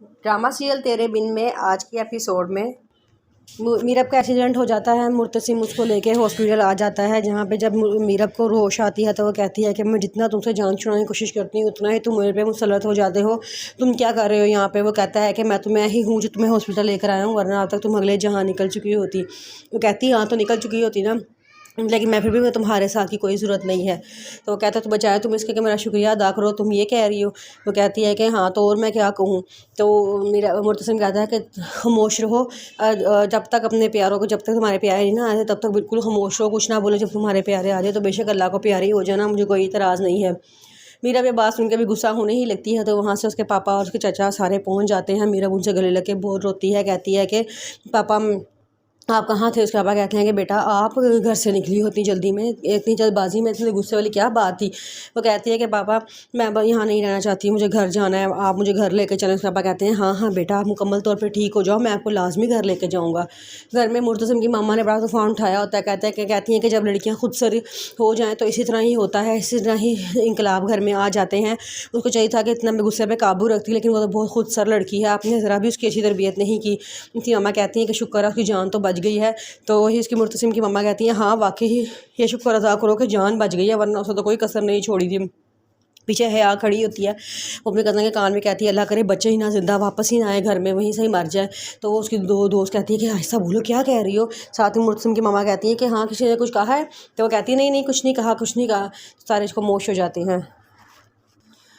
Drama serial तेरे बिन में आज के एपिसोड में मीरब का एक्सीडेंट हो जाता है। मुर्तसिम उसको लेके हॉस्पिटल आ जाता है, जहाँ पे जब मीरब को होश आती है तो वो कहती है कि मैं जितना तुमसे जान छुड़ाने की कोशिश करती हूँ उतना ही तुम मेरे पे मुसल्लत हो जाते हो। तुम क्या कर रहे हो यहाँ पे? वो कहता है कि मैं ही हूँ जो तुम्हें हॉस्पिटल लेकर आया हूँ, वरना अब तक तुम अगले जहाँ निकल चुकी होती। वो कहती हाँ तो निकल चुकी होती ना, लेकिन मैं फिर भी मैं तुम्हारे साथ की कोई ज़रूरत नहीं है। तो वो कहता है तो बचाए तुम इसके कि मेरा शुक्रिया अदा करो, तुम ये कह रही हो। वो कहती है कि हाँ तो और मैं क्या कहूँ। तो मेरा मुर्तसिम कहता है कि खामोश रहो, जब तक अपने प्यारों को, जब तक तुम्हारे प्यारे ना आए तब तक बिल्कुल खामोश रहो, कुछ ना बोलो। जब तुम्हारे प्यारे आ जाए तो बेशक अल्लाह को प्यारी हो जाना, मुझे कोई इतराज़ नहीं है। मीरा ये बात सुन के भी गुस्सा होने ही लगती है। तो वहाँ से उसके पापा और उसके चाचा सारे पहुँच जाते हैं। मीरा उनसे गले लग के बहुत रोती है, कहती है कि पापा आप कहाँ थे? उसके पापा कहते हैं कि बेटा आप घर से निकली हो इतनी जल्दी में, इतनी जल्दबाजी में, इतनी गुस्से वाली क्या बात थी? वो कहती है कि पापा मैं यहाँ नहीं रहना चाहती, मुझे घर जाना है, आप मुझे घर लेके चलें। उसके पापा कहते हैं हाँ हाँ बेटा आप मुकम्मल तौर पे ठीक हो जाओ, मैं आपको लाजमी घर लेके जाऊँगा। घर में मुर्तसिम की मामा ने बड़ा तूफान उठाया होता है। कहती हैं कि जब लड़कियाँ खुद सर हो जाएँ तो इसी तरह ही होता है, इसी तरह ही इंकलाब घर में आ जाते हैं। उसको चाहिए था कि इतना मैं गुस्से पर काबू रखती, लेकिन वो तो बहुत खुद सर लड़की है, आपने ज़रा भी उसकी अच्छी तरबियत नहीं की। उसकी मामा कहती हैं कि शुक्र है उसकी जान तो बच गई है। तो वही उसकी मुर्तसिम की मम्मा कहती हैं हाँ वाकई ये शुक्र अदा करो कि जान बच गई है, वरना उसने तो कोई कसर नहीं छोड़ी थी। पीछे हया खड़ी होती है, वो अपने कज़न के कान में कहती है अल्लाह करे बच्चे ही ना जिंदा वापस ही ना आए घर में, वहीं से ही मर जाए। तो वो उसकी दो दोस्त कहती है कि ऐसा बोलो क्या कह रही हो। साथ ही मुर्तसिम की मामा कहती है कि हाँ किसी ने कुछ कहा है? तो वो कहती है नहीं नहीं कुछ नहीं कहा, कुछ नहीं कहा। सारे इसको मोश हो जाते हैं।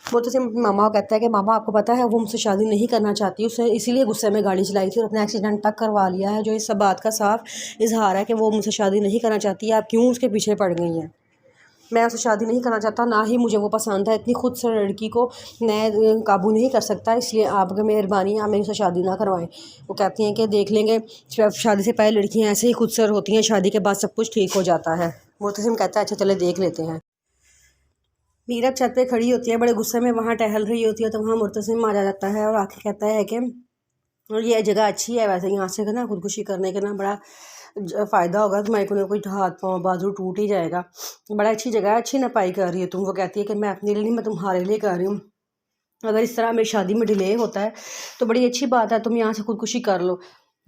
मुर्तसिम अपनी मामा को कहता है कि मामा आपको पता है वो मुझसे शादी नहीं करना चाहती, उसने इसीलिए गुस्से में गाड़ी चलाई थी और अपना एक्सीडेंट तक करवा लिया है, जो इस सब बात का साफ इजहार है कि वो मुझसे शादी नहीं करना चाहती। आप क्यों उसके पीछे पड़ गई हैं? मैं उससे शादी नहीं करना चाहता, ना ही मुझे वो पसंद है। इतनी खुद से लड़की को मैं काबू नहीं कर सकता, इसलिए आपकी मेहरबानी आप मेरे से शादी ना करवाएं। वो कहती हैं कि देख लेंगे, शादी से पहले लड़कियां ऐसे ही खुद से होती हैं, शादी के बाद सब कुछ ठीक हो जाता है। मुर्तसिम कहता है अच्छा चले देख लेते हैं। मीरब छत पे खड़ी होती है, बड़े गुस्से में वहाँ टहल रही होती है। तो वहाँ मुर्तसिम आ जाता है और आके कहता है कि और ये जगह अच्छी है, वैसे यहाँ से ना खुदकुशी करने के ना बड़ा फ़ायदा होगा तुम्हारे को, कोई हाथ पाँव बाजू टूट ही जाएगा। बड़ा अच्छी जगह है, अच्छी नपाई कर रही है तुम। वो कहती है कि मैं अपने लिए नहीं, मैं तुम्हारे लिए कर रही हूँ। अगर इस तरह मेरी शादी में डिले होता है तो बड़ी अच्छी बात है, तुम यहाँ से खुदकुशी कर लो।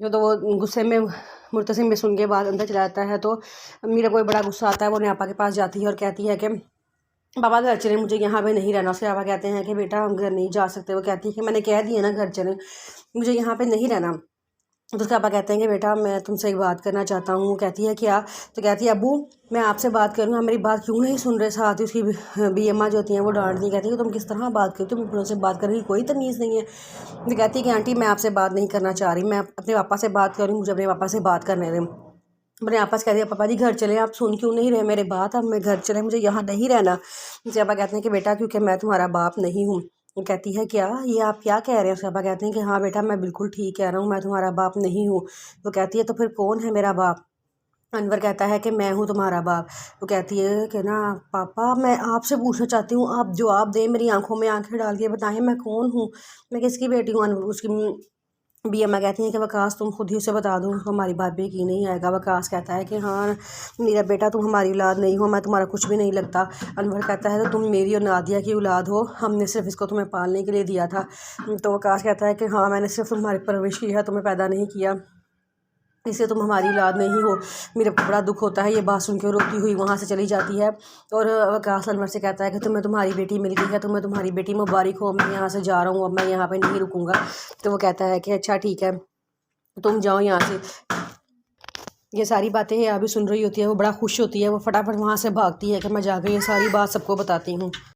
तो वो गुस्से में मुर्तसिम में सुन के बाद अंदर चला जाता है। तो मीरा को बड़ा गुस्सा आता है, वो न्यापा के पास जाती है और कहती है कि पापा घर चले, मुझे यहाँ पे नहीं रहना। उसके पापा कहते हैं कि बेटा हम घर नहीं जा सकते। वो कहती है कि मैंने कह दिया ना घर चले, मुझे यहाँ पे नहीं रहना। तो उसके पापा कहते हैं कि बेटा मैं तुमसे एक बात करना चाहता हूँ। कहती है क्या? तो कहती है अबू मैं आपसे बात करूँ, आप मेरी बात क्यों नहीं सुन रहे? साथ ही उसकी भी अम्मा जो होती हैं वो डांट दी, कहती है तुम किस तरह बात करती हो, तुम से बात करने की कोई तमीज़ नहीं है। तो कहती है कि आंटी मैं आपसे बात नहीं करना चाह रही, मैं अपने पापा से बात करूँ, मुझे अपने पापा से बात करने दें। मैंने आपस कह दिया पापा जी घर चले, आप सुन क्यों नहीं रहे मेरे बात? अब मैं घर चले, मुझे यहाँ नहीं रहना। मुझे पापा कहते हैं कि बेटा क्योंकि मैं तुम्हारा बाप नहीं हूँ। वो कहती है क्या ये आप क्या कह रहे हैं? उसके पापा कहते हैं कि हाँ बेटा मैं बिल्कुल ठीक कह रहा हूँ, मैं तुम्हारा बाप नहीं हूँ। वो कहती है तो फिर कौन है मेरा बाप? अनवर कहता है कि मैं हूँ तुम्हारा बाप। वो कहती है कि ना पापा मैं आपसे पूछना चाहती हूँ, आप जवाब दें, मेरी आंखों में आंखें डाल के बताएं मैं कौन हूँ, मैं किसकी बेटी हूँ? उसकी भी अम्मा कहती हैं कि वकास तुम खुद ही उसे बता दो, उसको हमारी बात भी की नहीं आएगा। वकास कहता है कि हाँ मेरा बेटा तुम हमारी औलाद नहीं हो, मैं तुम्हारा कुछ भी नहीं लगता। अनवर कहता है तो तुम मेरी और नादिया की औलाद हो, हमने सिर्फ इसको तुम्हें पालने के लिए दिया था। तो वकास कहता है कि हाँ मैंने सिर्फ तुम्हारी परवरिश की है, तुम्हें पैदा नहीं किया, इससे तुम हमारी औलाद नहीं हो। मेरे को बड़ा दुख होता है। ये बात सुन के रोती हुई वहाँ से चली जाती है और वकास अनवर से कहता है कि तुम्हें तुम्हारी बेटी मिल गई है, तुम्हें तुम्हारी बेटी मुबारक हो, मैं यहाँ से जा रहा हूँ, अब मैं यहाँ पे नहीं रुकूंगा। तो वो कहता है कि अच्छा ठीक है तुम जाओ यहाँ से। ये सारी बातें अभी सुन रही होती है, वो बड़ा खुश होती है, वो फटाफट वहाँ से भागती है कि मैं जाकर ये सारी बात सबको बताती हूँ।